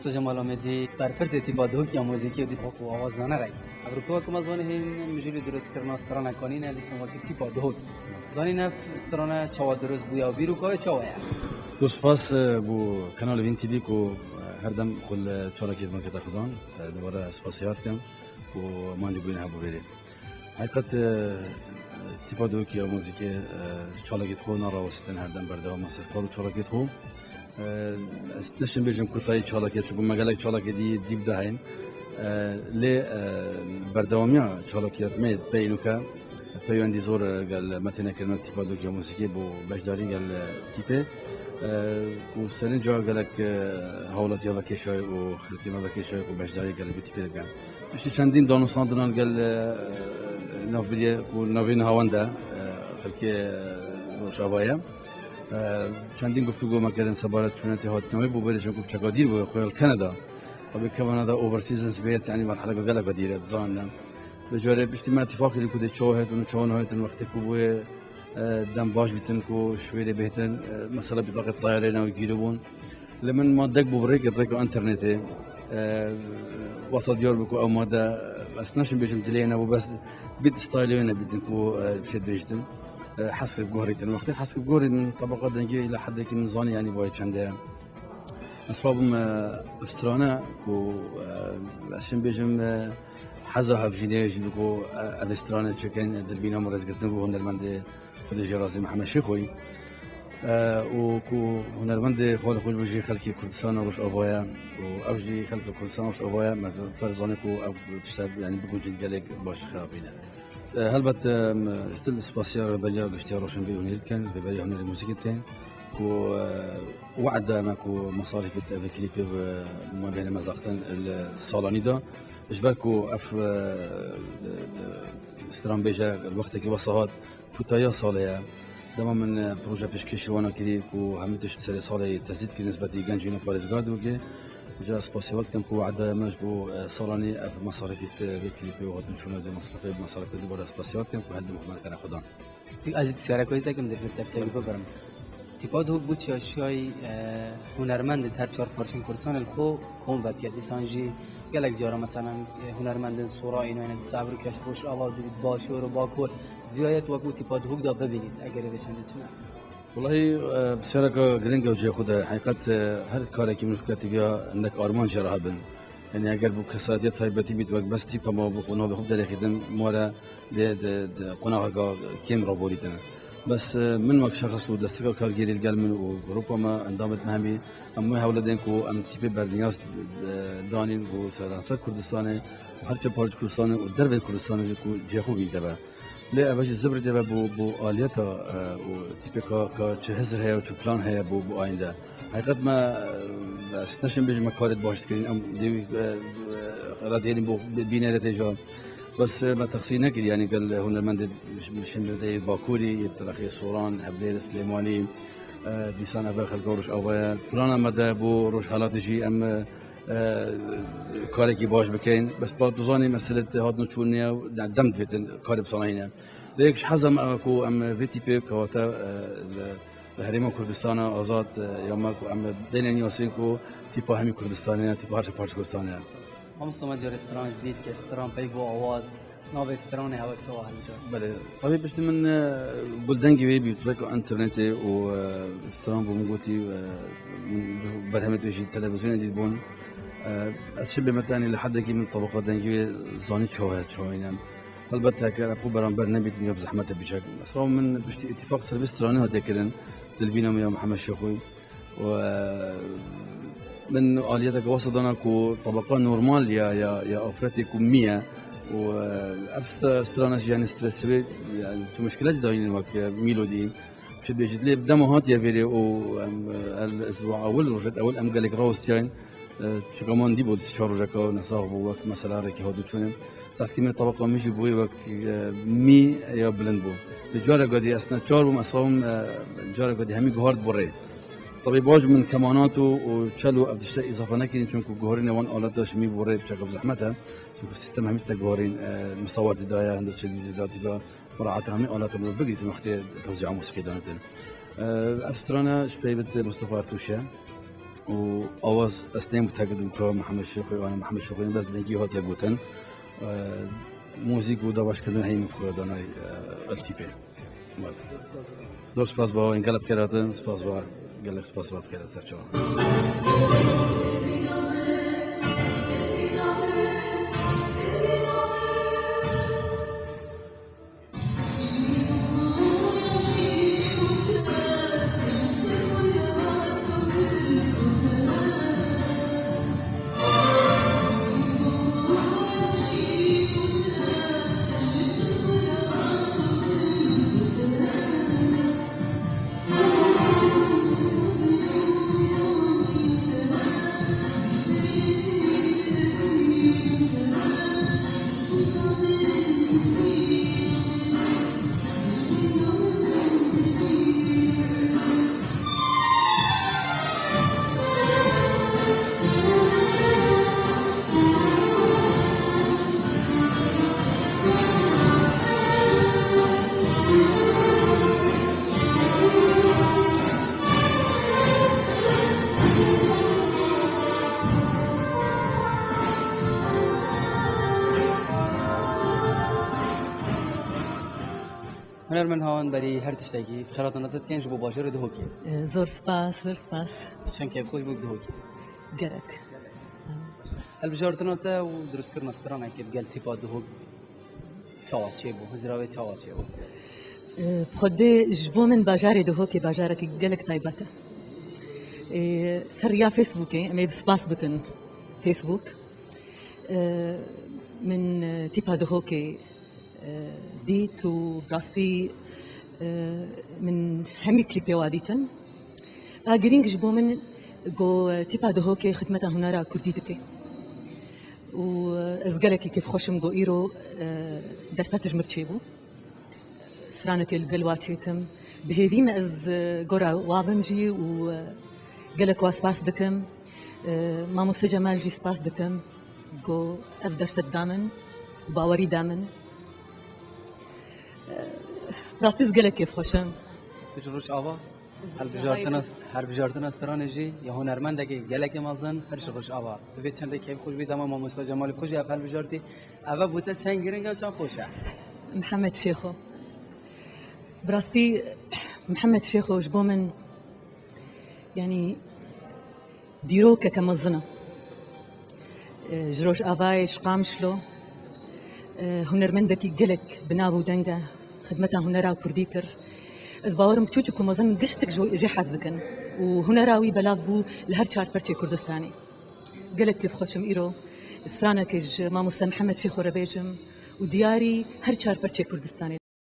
استاد جمال آمدی بر فرض تیپادو که موزیکی و دیس و آواز نه رای ابروکو که مزونه هین مجری درست کردن استران کانین لیسون وقتی تیپادو زانی نف استران چوا درست بویا بیرو که چوا دوست بو کانال وین تی وی کو هر دم کل چالاکیت ما کتا خدان دوباره سپاسیات کم و ماندی بوین هبو بری حقیقت تیپادو که موزیکی چالاکیت خو نراوستن هر دم برده و مصر کارو چالاکیت خو نشن بیشم کتای چالاکیت چون مگالک چالاکیت دیب دهین لی بردوامیا چالاکیت مید بینو که پیوندی زور قال متن کردن تیپادو که موسیقی بو بجداری قال تیپه و سنین جا قالک حالات یا وکیشای و خلقی ما وکیشای و بجداری قال بیتیپه دکان. بشه چندین دانستان دارن قال نافبیه و نافین هوانده خلقی روشابایا چندین گفتگو مکردن سبارت چونتی هات نمی بو برشون کوب چقدیر بو قال کانادا و به کانادا اوورسیزنز بیت یعنی مرحله قال قدیره زانم بجوره بیشتر اتفاقی اللي كده شواهد وشواهد وقت كوبوي دم باش بيتن كو شويه بيتن مثلا بطاقه طيران او يجيبون لمن ما دق بوريك الريكو انترنت وسط ديور بكو او ماده بس ناشن بيجم دلينا وبس بيت ستايلين بيتن كو بشد بيجتن حسب جوريتن وقت حسب جوري من طبقات دنجي الى حد كي نظاني يعني باي چنده اصحابم استرانا كو عشان بيجم حزها في جنيه جنبكو الاسترانة تشكين دربينا مرز قرتنبو هنرمند خود جرازي محمد شيخوي وكو هنرمند خود خوش بجي خلقي كردستان وش أبايا وأبجي خلق كردستان وش أبايا ما فرزانكو أو تشتغل يعني بكون جنجالك باش خرابينا هلبت جتل سباسيا رباليا واشتيا روشن بي هنيل كان رباليا هنيل الموسيقى كان كو وعد ماكو مصاريف الكليب ما بين مزاقتين الصالاني ده إجباركو أف استران بيجا الوقت كي وصلت كتايا صالية دما من بروجا بيشكيش وانا كذي كو عملتش تسالي صالي تزيد كي نسبة جانجينا باريس غادو كي جا سباسيوال كان كو عدا مجبو صالاني أف مصاريف الكليب وغادي نشوفنا زي مصاريف دبر سباسيوال كان كو هاد المخدمات كان خدان. از بسیار کویتا کم در تبتایی ببرم. تیپاد هو بود شیای هنرمند هر چهار پارچین کردستان الخو کم و پیادی سانجی گلک جارا مثلا هنرمند سورا اینو این صبر کش خوش آواز بود باشور و باکور زیادت وقتی تیپاد هوک دا ببینید اگر بچنده چنه والله بسیار که گرینگ وجه خود حقیقت هر کاری که منفکتی بیا عندك آرمان جراه بن يعني اگر بو کسادیت تایبتی بید وقت بس تیپ ما بو خونه بخوب داری خدم مورا ده قناعه کم را بودیدن بس من وقت شخص ودستك كارجيري الجالمن وربما انضمت مهمي اما هولدين كو ام تيبي برنياس دانين كو سرانسا كردستان وحتى بارج كردستان ودرب كردستان كو جيخو بيدبا لا باش الزبر دبا بو الياتا وتيبي كا جهزر هي وشو بلان هي بو ايندا حقيقه ما استنشن بيج مكارد باش كرين ام دي رادين بو بينه تجا بس ما تخصينا كده يعني قال هنرمند شمردي باكوري يترخي صوران عبدير سليماني ديسان أبا خلق روش أوبايا بلانا مدى بو روش حالات جي أم كاريكي باش بكين بس بعد دوزاني مسألة هاد نشونيا دمت فيتن كاري بصناينا ليكش حزم أكو أم فيتي بي كواتا الهريمة كردستان آزاد يامكو أم دين نيوسينكو تيبا همي كردستانية تيبا هرش بارش كردستانية همستومت جور استران جديد که استران پیگو آواز ناو استران هوا تو هالجا. بله طبيعي بس من بلدان جوي بيتركوا انترنت و استران بموجودي من برهمت بيجي التلفزيون دي بون أشبه مثلا لحد كي من طبقات دنجوي زاني شوهينا البته كان أبو برنامج دنيا بزحمته بشكل أصلا من بشتي اتفاق سيرفيس استراني هذا كلن تلفينا يا محمد شيخوي و من آلياتك وصلنا كو طبقة نورمال يا أفرتي كمية و استرانش يعني ستريس يعني في مشكلات داين وقت ميلودي شو بيجي لي بدمه هات يا فيري و الأسبوع أول أم قالك راوس يعني شو كمان دي بود شهر رجع نصاب وقت مثلا ركي هادو شونم ساعات كمية طبقة مش بوي وقت مي يا بلند بو الجارة قدي أصلا شهر ومصام الجارة قدي همي جهارد بري طبعا باج من كماناته وشلو أبدشتاء إضافة نكين چونكو جهورين وان آلاتش مي بوري بشكل زحمتها چونكو السيستم هميت جهورين مصور دايا هندسة شديد داتا مراعاة همي آلات اللي بقيت مختار توزيع موسيقى دانتين أفسترانا شبيبت مصطفى أرتوشيا وأواز أسنان متأكد من كلام محمد الشيخوي وأنا محمد الشيخوي بس نجي هات يقولن موسيقى ودواش كلن هاي مفخورة داناي التيبي زور سپاس با انقلاب کردن سپاس با گلک سپاس با کرد سرچه هنرمند هاون برای هر تشتکی خراتنات تنج بو باجر ده هوکی زور سپاس چند که خوش بود ده هوکی گرک البجارتنات و درست کردن استرانه که بقال تیپا ده هوک چاوچه بو هزراوی چاوچه بو خود جبو من باجار ده هوکی باجاره که گلک تایباته سریا فيسبوكي أمي بسباس بكن فيسبوك من تيبا دهوكي ديت وبراستي من همي كليبي واديتن أجرين جبو من جو تيبا دهوكي خدمتها هنارا كرديتكي وأزجلكي كيف خوشم جو إيرو درفتش مرتشيبو سرانك الجلواتشيتم بهذي ما أز جورا وابنجي و قالك واسباس دكم مامو سجمال جي سباس دكم جو أفدر في الدامن باوري دامن راستيز قالك كيف خوشم تجربش آوا هر بجارتنا استران جي يا هنرمند که قالك مازن هرش روش آوا ببيت چنده كيف خوش بيد اما مامو سجمال خوش افعل بجارتي اوا بوتا چند گرنگا چند خوشه محمد شيخو براستي محمد شيخو جبو من يعني ديروكا كمزنا جروش آوايش قامشلو هنرمندكي قلك بنابو دنجا خدمتها هنرا كرديتر از باورم بتوجكو مزن قشتك جي حزكن وهنراوي بلافبو لهر شار برشي كردستاني قلك كيف خوشم إيرو السرانة كج ما محمد شيخو ربيجم ودياري هر شار برشي كردستاني